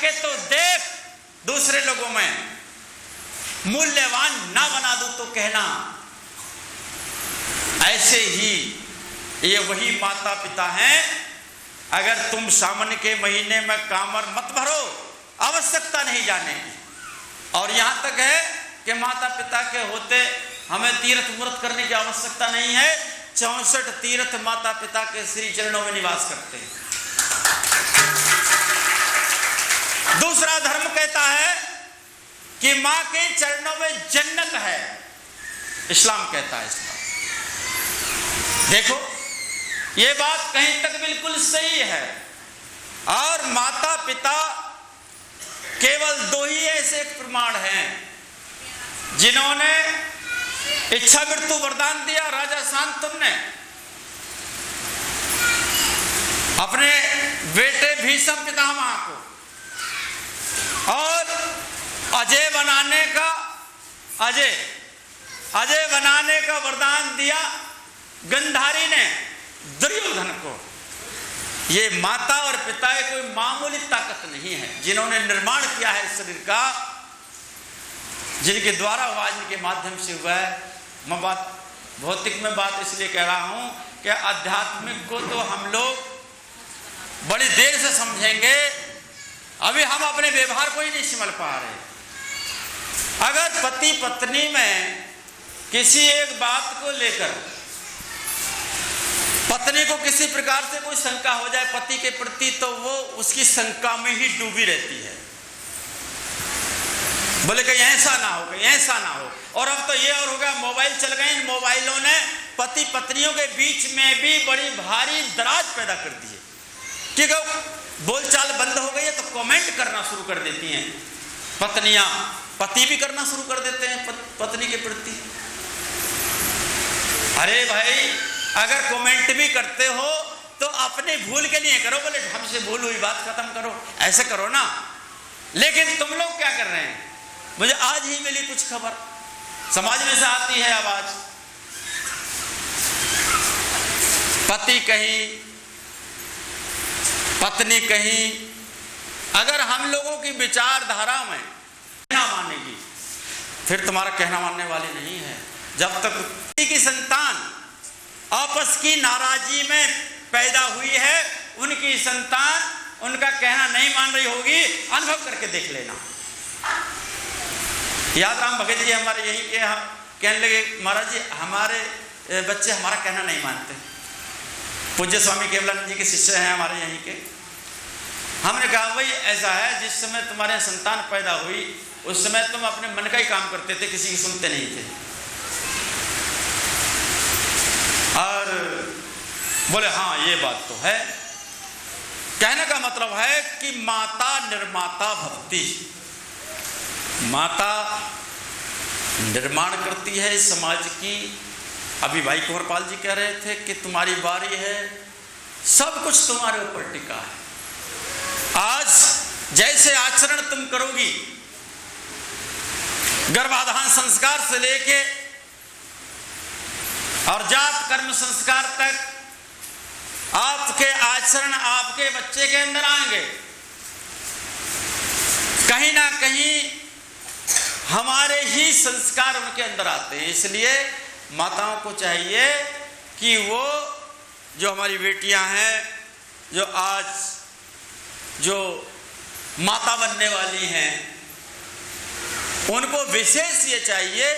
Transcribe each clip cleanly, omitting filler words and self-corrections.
करके तो देख, दूसरे लोगों में मूल्यवान ना बना दो तो कहना। ऐसे ही ये वही माता पिता हैं, अगर तुम सावन के महीने में कांवर मत भरो, आवश्यकता नहीं जाने की। और यहां तक है कि माता पिता के होते हमें तीर्थ व्रत करने की आवश्यकता नहीं है। 64 तीर्थ माता पिता के श्री चरणों में निवास करते हैं। दूसरा धर्म कहता है कि मां के चरणों में जन्नत है, इस्लाम कहता है इस्लाम। देखो ये बात कहीं तक बिल्कुल सही है। और माता पिता केवल 2 ही ऐसे प्रमाण हैं जिन्होंने इच्छा मृत्यु वरदान दिया। राजा शांतनु ने अपने बेटे भीष्म पितामह को और अजय बनाने का वरदान दिया गंधारी ने दुर्योधन को। ये माता और पिता कोई मामूली ताकत नहीं है जिन्होंने निर्माण किया है शरीर का, जिनके द्वारा आवाज के माध्यम से हुआ है। मैं बात भौतिक में बात इसलिए कह रहा हूं कि आध्यात्मिक को तो हम लोग बड़ी देर से समझेंगे, अभी हम अपने व्यवहार को ही नहीं समझ पा रहे। अगर पति पत्नी में किसी एक बात को लेकर पत्नी को किसी प्रकार से कोई शंका हो जाए पति के प्रति, तो वो उसकी शंका में ही डूबी रहती है, बोले कि ऐसा ना हो, ऐसा ना हो। और अब तो ये और हो गया, मोबाइल चल गए, इन मोबाइलों ने पति पत्नियों के बीच में भी बड़ी भारी दराज पैदा कर दी है। क्योंकि बोलचाल बंद हो गई है तो कमेंट करना शुरू कर देती हैं पत्नियां, पति भी करना शुरू कर देते हैं पत्नी के प्रति। अरे भाई, अगर कमेंट भी करते हो तो अपने भूल के लिए करो, बोले हमसे भूल हुई, बात खत्म करो, ऐसे करो ना। लेकिन तुम लोग क्या कर रहे हैं? मुझे आज ही मिली कुछ खबर, समाज में से आती है आवाज, पति कहीं पत्नी कहीं। अगर हम लोगों की विचारधारा में कहना मानेगी, फिर तुम्हारा कहना मानने वाली नहीं है। जब तक पति की संतान आपस की नाराजगी में पैदा हुई है, उनकी संतान उनका कहना नहीं मान रही होगी, अनुभव करके देख लेना। याद राम भगत जी हमारे यहीं के कहने लगे, महाराज जी हमारे बच्चे हमारा कहना नहीं मानते। पूज्य स्वामी केवलानंद जी के शिष्य हैं हमारे यहीं के। हमने कहा भाई ऐसा है, जिस समय तुम्हारे संतान पैदा हुई उस समय तुम अपने मन का ही काम करते थे, किसी की सुनते नहीं थे। और बोले हाँ ये बात तो है। कहने का मतलब है कि माता निर्माता भवती, माता निर्माण करती है समाज की। अभी भाई कुंवरपाल जी कह रहे थे कि तुम्हारी बारी है, सब कुछ तुम्हारे ऊपर टिका है। आज जैसे आचरण तुम करोगी, गर्भाधान संस्कार से लेके और जात कर्म संस्कार तक, आपके आचरण आपके बच्चे के अंदर आएंगे। कहीं ना कहीं हमारे ही संस्कार उनके अंदर आते हैं। इसलिए माताओं को चाहिए कि वो जो हमारी बेटियां हैं, जो आज जो माता बनने वाली हैं, उनको विशेष ये चाहिए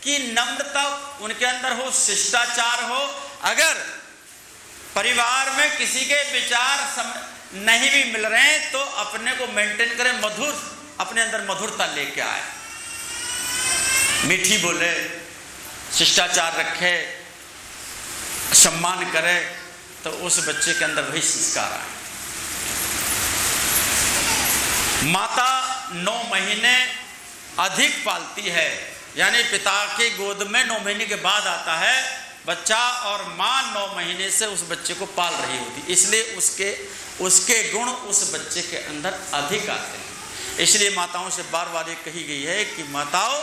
कि नम्रता उनके अंदर हो, शिष्टाचार हो। अगर परिवार में किसी के विचार नहीं भी मिल रहे हैं तो अपने को मेंटेन करें, मधुर, अपने अंदर मधुरता लेके आए, मीठी बोले, शिष्टाचार रखे, सम्मान करे, तो उस बच्चे के अंदर वही संस्कार आए। माता 9 महीने अधिक पालती है, यानी पिता के गोद में 9 महीने के बाद आता है बच्चा, और माँ 9 महीने से उस बच्चे को पाल रही होती, इसलिए उसके गुण उस बच्चे के अंदर अधिक आते हैं। इसलिए माताओं से बार बार ये कही गई है कि माताओं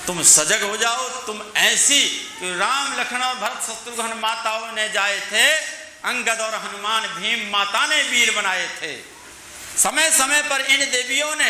तुम सजग हो जाओ। तुम ऐसी कि राम लक्ष्मण और भरत शत्रुघ्न माताओं ने जाए थे, अंगद और हनुमान भीम माता ने वीर बनाए थे। समय समय पर इन देवियों ने